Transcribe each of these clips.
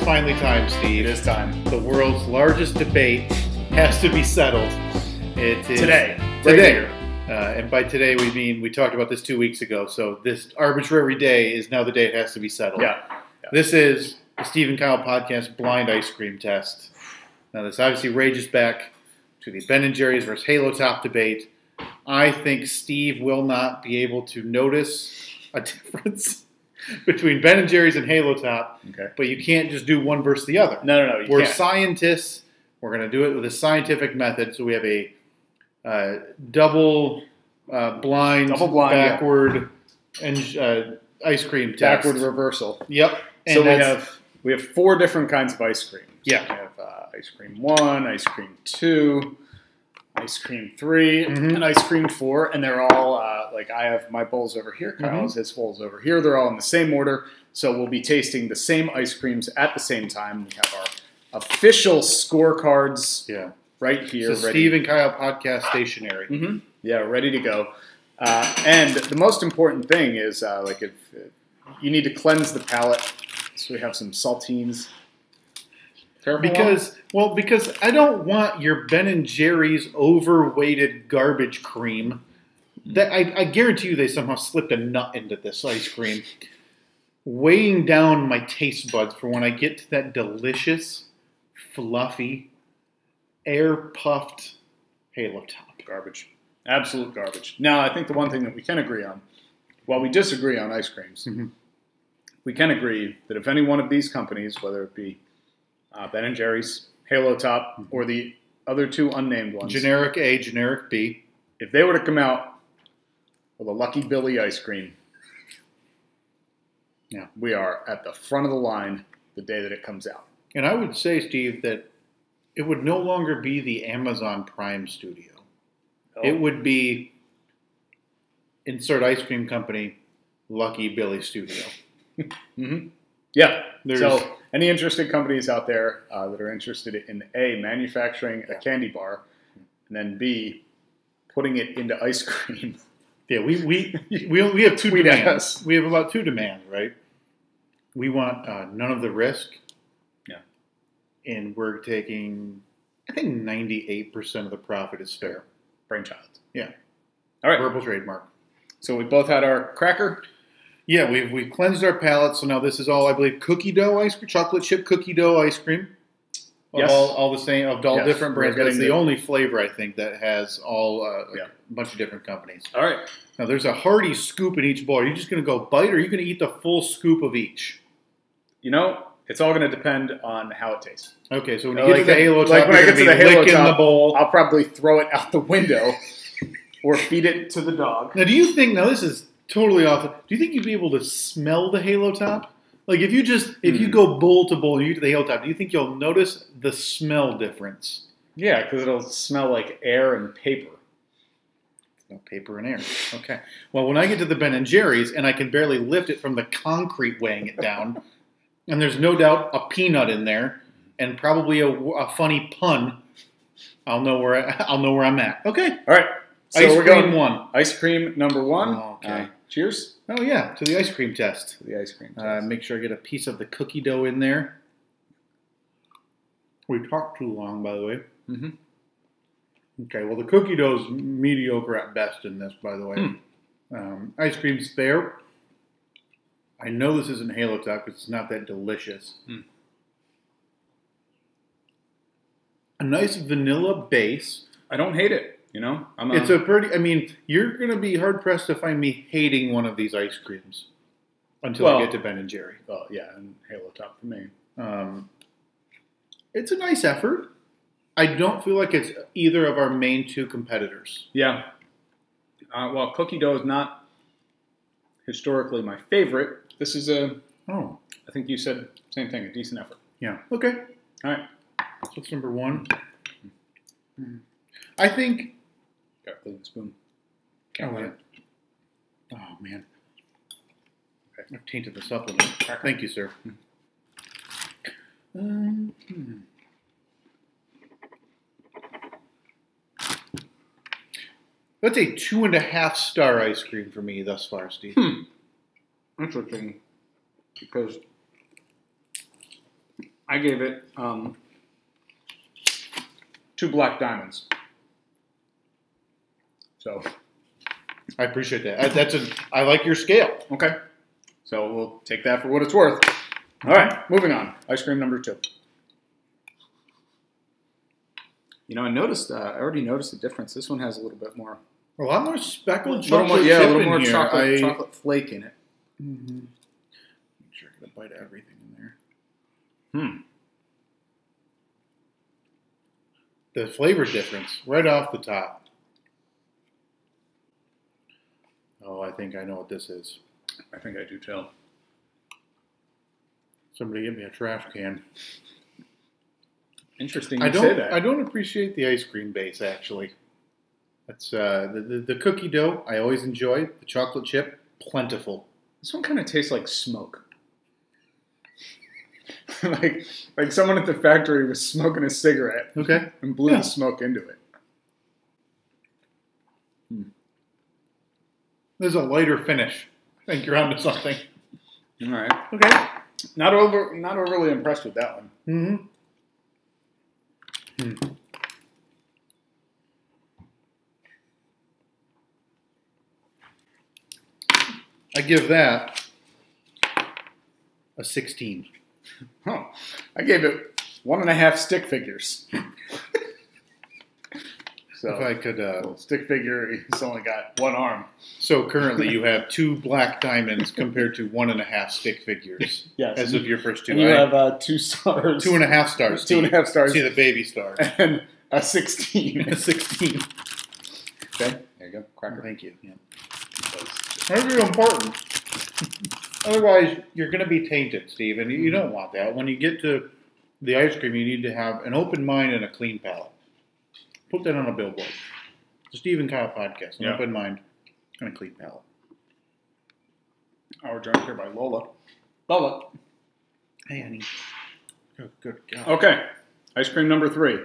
finally time, Steve. It is time. The world's largest debate has to be settled. It is Today. Today. And by today, we mean we talked about this 2 weeks ago. So this arbitrary day is now the day it has to be settled. Yeah. This is the Steve and Kyle podcast blind ice cream test. Now, this obviously rages back to the Ben & Jerry's versus Halo Top debate. I think Steve will not be able to notice a difference between Ben & Jerry's and Halo Top. Okay. But you can't just do one versus the other. No. We're scientists. We're going to do it with a scientific method. So we have a double blind, backward and ice cream test. Backward reversal. Yep. And so we have 4 different kinds of ice cream. Yeah. We have ice cream 1, ice cream 2, ice cream 3, and ice cream 4, and they're all like I have my bowls over here. Kyle has his bowls over here. They're all in the same order. So we'll be tasting the same ice creams at the same time. We have our official scorecards. Yeah. Right here. So Steve and Kyle podcast stationary. Yeah, ready to go. And the most important thing is if you need to cleanse the palate. So we have some saltines. Because I don't want your Ben & Jerry's overweighted garbage cream. That I guarantee you they somehow slipped a nut into this ice cream, weighing down my taste buds for when I get to that delicious, fluffy, air-puffed Halo Top. Garbage. Absolute garbage. Now, I think the one thing that we can agree on, while we disagree on ice creams, we can agree that if any one of these companies, whether it be Ben & Jerry's, Halo Top, or the other 2 unnamed ones, generic A, generic B, if they were to come out with a Lucky Billy ice cream, we are at the front of the line the day that it comes out. And I would say, Steve, that it would no longer be the Amazon Prime studio. Oh. It would be insert ice cream company, Lucky Billy Studio. Yeah. So any interested companies out there that are interested in A, manufacturing a candy bar, and then B, putting it into ice cream. Yeah, we have 2 demands. We have about 2 demands, right? We want none of the risk. Yeah. And we're taking, I think 98% of the profit is fair. Brainchild. Yeah. All right. Verbal trademark. So we both had our cracker. Yeah, we've cleansed our palate. So now this is all, I believe, cookie dough ice cream, chocolate chip cookie dough ice cream. Yes. All the same, of all different brands. That's the only flavor, I think, that has all a bunch of different companies. All right. Now, there's a hearty scoop in each bowl. Are you just going to go bite, or are you going to eat the full scoop of each? You know, it's all going to depend on how it tastes. Okay, so when you get to the Halo Top, when I get to the Halo Top, the bowl. I'll probably throw it out the window or feed it to the dog. Now, do you think, now this is totally off, do you think you'd be able to smell the Halo Top? Like, if you go bowl to bowl and you eat the Halo Top, do you think you'll notice the smell difference? Yeah, because it'll smell like air and paper. No, paper and air. Okay. Well, when I get to the Ben & Jerry's and I can barely lift it from the concrete weighing it down, and there's no doubt a peanut in there, and probably a funny pun, I'll know where I'm at. Okay. All right. So ice we're cream going 1. Ice cream number 1. Oh, okay. Cheers. Oh yeah, to the ice cream test. To the ice cream test. Make sure I get a piece of the cookie dough in there. We talked too long, by the way. Okay. Well, the cookie dough is mediocre at best in this, by the way. Ice cream's fair. I know this isn't Halo Top because it's not that delicious. A nice vanilla base. I don't hate it. You know, it's a pretty. I mean, you're going to be hard pressed to find me hating one of these ice creams until I get to Ben & Jerry. Well, yeah, and Halo Top for me. It's a nice effort. I don't feel like it's either of our main 2 competitors. Yeah. Well, cookie dough is not historically my favorite. This is I think you said same thing, a decent effort. Yeah. Okay. All right. So that's number 1. I think. Got to clean the spoon. Oh man. Okay. I've tainted the supplement. Thank you, sir. That's a 2.5-star ice cream for me thus far, Steve. Interesting, because I gave it 2 black diamonds. So I appreciate that. I like your scale. okay. So we'll take that for what it's worth. All right, moving on. Ice cream number 2. You know, I already noticed the difference. This one has a little bit more. A lot more speckled A little chocolate more, chip a little in more here. chocolate flake in it. Mm-hmm. Make sure I get a bite of everything in there. The flavor difference right off the top. Oh, I think I know what this is. I think I do too. Somebody get me a trash can. Interesting you say that. I don't appreciate the ice cream base, actually. That's the cookie dough I always enjoy. The chocolate chip, plentiful. This one kind of tastes like smoke. like someone at the factory was smoking a cigarette. Okay. And blew the smoke into it. There's a lighter finish. I think you're onto something. All right. Okay. Not overly impressed with that one. Mm-hmm. I give that a 16. Oh, I gave it 1.5 stick figures. So if I could, stick figure, he's only got 1 arm. So currently, you have 2 black diamonds compared to 1.5 stick figures. Yes, as of your first 2. And you have 2 stars. 2.5 stars. 2.5 stars. See the baby star. And a 16. A 16. Okay, there you go. Cracker. Thank you. Yeah. That's really important. Otherwise, you're going to be tainted, Steve, and you don't want that. When you get to the ice cream, you need to have an open mind and a clean palate. Put that on a billboard. The Steve and Kyle podcast. An open mind and a clean palate. We're joined here by Lola. Lola. Hey, honey. Good God. Okay. Ice cream number 3.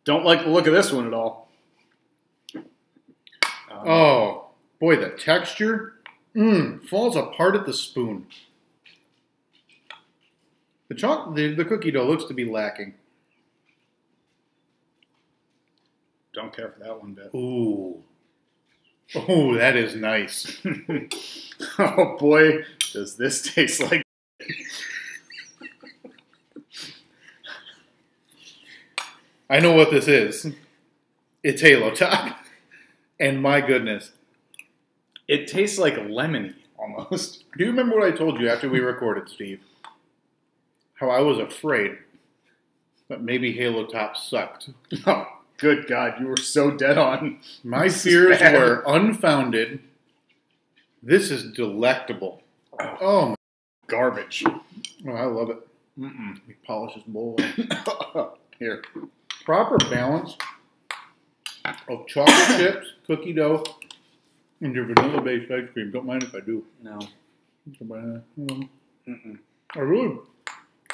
Don't like the look of this one at all. Oh, boy, the texture falls apart at the spoon. The cookie dough looks to be lacking. Don't care for that one bit. Ooh, that is nice. Oh boy, does this taste like? I know what this is. It's Halo Top, and my goodness, it tastes like lemony almost. Do you remember what I told you after we recorded, Steve? How I was afraid that maybe Halo Top sucked. Oh, good God, you were so dead on. My fears were unfounded. This is delectable. Oh, my. Garbage. Oh, I love it. Let me polish this bowl. Here. Proper balance of chocolate chips, cookie dough, and your vanilla-based ice cream. Don't mind if I do. No. I really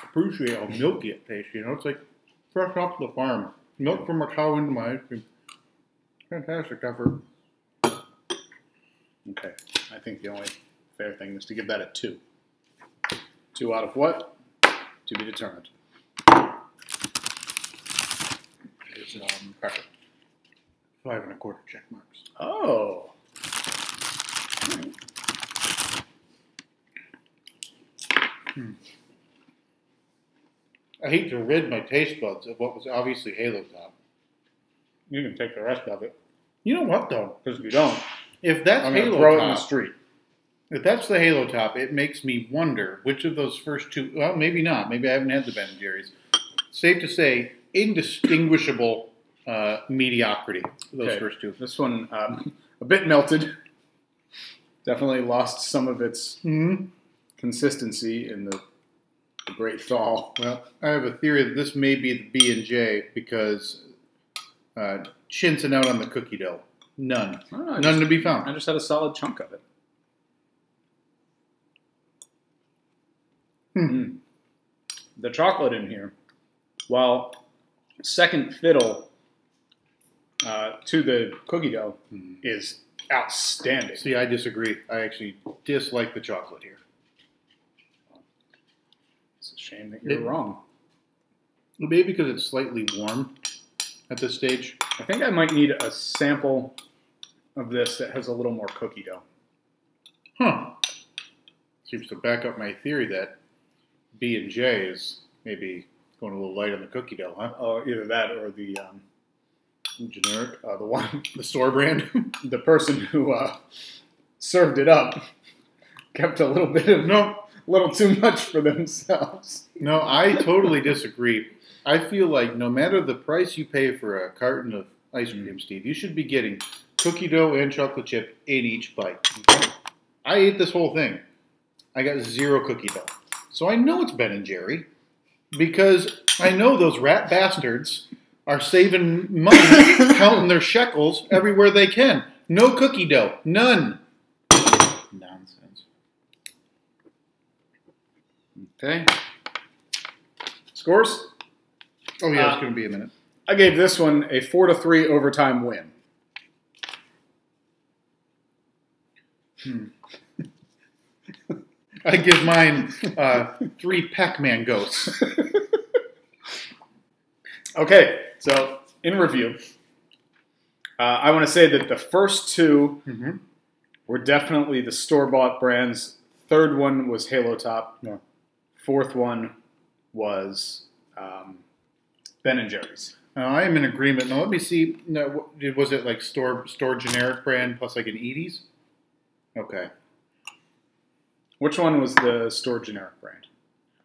appreciate how milky it tastes. You know, it's like fresh off the farm. Milk from a cow into my ice cream. Fantastic effort. Okay. I think the only fair thing is to give that a 2. 2 out of what? To be determined. It's cracker. 5 1/4 check marks. Oh. I hate to rid my taste buds of what was obviously Halo Top. You can take the rest of it. You know what, though? Because if you don't, If that's I'm going to Halo throw Top, it in the street. If that's the Halo Top, it makes me wonder which of those first 2. Well, maybe not. Maybe I haven't had the Ben & Jerry's. Safe to say, indistinguishable mediocrity. Those first 2. This one, a bit melted. Definitely lost some of its consistency in the great thaw. Well, I have a theory that this may be the B&J because chintzing out on the cookie dough. None. None to be found. I just had a solid chunk of it. The chocolate in here, while second fiddle to the cookie dough, is outstanding. See, I disagree. I actually dislike the chocolate here. It's a shame that you're wrong. Maybe because it's slightly warm at this stage. I think I might need a sample of this that has a little more cookie dough. Huh. Seems to back up my theory that B&J is maybe going a little light on the cookie dough, huh? Oh, either that or the Generic. the store brand. the person who served it up kept a little bit of little too much for themselves. No, I totally disagree. I feel like no matter the price you pay for a carton of ice cream, Steve, you should be getting cookie dough and chocolate chip in each bite. I ate this whole thing. I got 0 cookie dough. So I know it's Ben & Jerry because I know those rat bastards are saving money, counting their shekels everywhere they can. No cookie dough. None. Nonsense. Okay. Scores? Oh, yeah, it's going to be a minute. I gave this one a 4-3 overtime win. I give mine 3 Pac-Man ghosts. Okay, so in review, I want to say that the first 2 were definitely the store-bought brands. Third one was Halo Top. Yeah. Fourth one was Ben & Jerry's. I am in agreement. Now, let me see. No, was it like store generic brand plus like an Edie's? Okay. Which one was the store generic brand?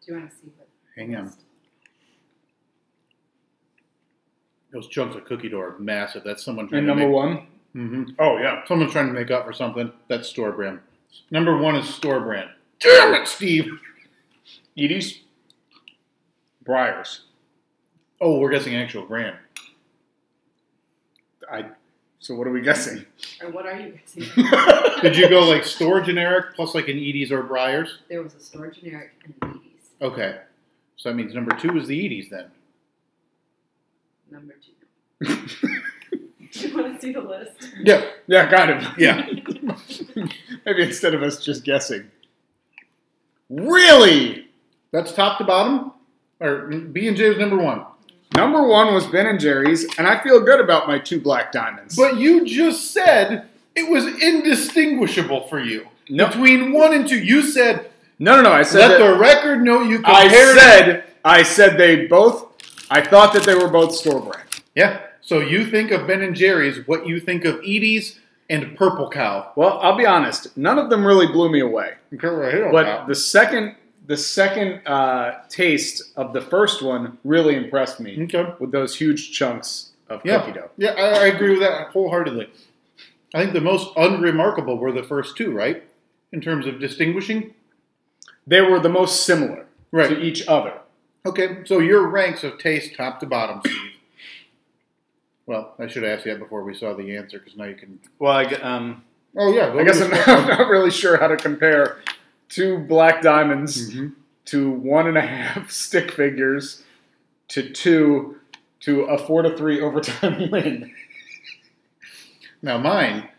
Do you want to see what? Hang on. Those chunks of cookie dough are massive. That's someone trying And to number make... 1? Mm-hmm. Oh, yeah. Someone's trying to make up for something. That's store brand. Number 1 is store brand. Damn it, Steve! Edie's? Breyers. Oh, we're guessing actual brand. So what are we guessing? Or what are you guessing? Did you go like store generic plus like an Edie's or Breyers? There was a store generic and an Edie's. Okay. So that means number 2 is the Edie's then. Number 2. Do you want to see the list? Yeah. Yeah, kind of. Yeah. Maybe instead of us just guessing. Really? That's top to bottom? Or B&J was number 1. Number 1 was Ben & Jerry's, and I feel good about my 2 Black Diamonds. But you just said it was indistinguishable for you. No. Between 1 and 2, you said, No. I said let that, the record know you compared. I said they both. I thought that they were both store brand. Yeah. So you think of Ben & Jerry's what you think of Edie's and Purple Cow. Well, I'll be honest. None of them really blew me away. But the second taste of the first one really impressed me with those huge chunks of cookie dough. Yeah, I agree with that wholeheartedly. I think the most unremarkable were the first 2, right? In terms of distinguishing? They were the most similar to each other. Okay, so your ranks of taste top to bottom, Steve. Well, I should have asked you that before we saw the answer, because now you can... Well, I guess I'm not really sure how to compare 2 Black Diamonds to 1.5 stick figures to 2 to a 4-3 overtime win. Now mine,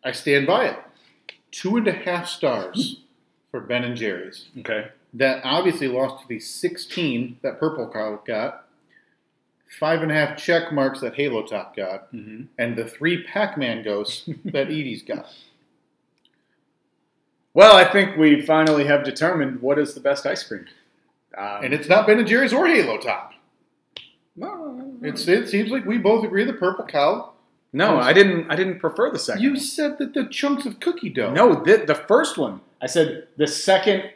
I stand by it. 2.5 stars for Ben & Jerry's. Okay. That obviously lost to the 16 that Purple Cow got, 5.5 check marks that Halo Top got, and the 3 Pac-Man ghosts that Edie's got. Well, I think we finally have determined what is the best ice cream. And it's not Ben & Jerry's or Halo Top. No. It seems like we both agree the Purple Cow. No, I didn't prefer the second You one. said that the chunks of cookie dough. No, the first one. I said the second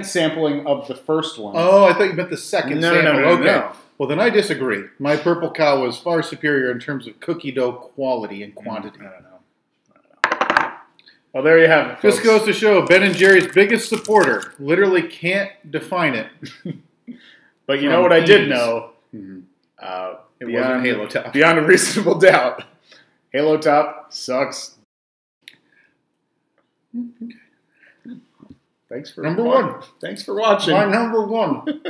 sampling of the first one. Oh, I thought you meant the second sample. No, okay. no. Well, then I disagree. My Purple Cow was far superior in terms of cookie dough quality and quantity. I don't know. Well, there you have it, folks. This goes to show Ben & Jerry's biggest supporter literally can't define it. But you know what I did know? It wasn't Halo Top. Beyond a reasonable doubt. Halo Top sucks. Thanks for Number 1. Thanks for watching. My number 1.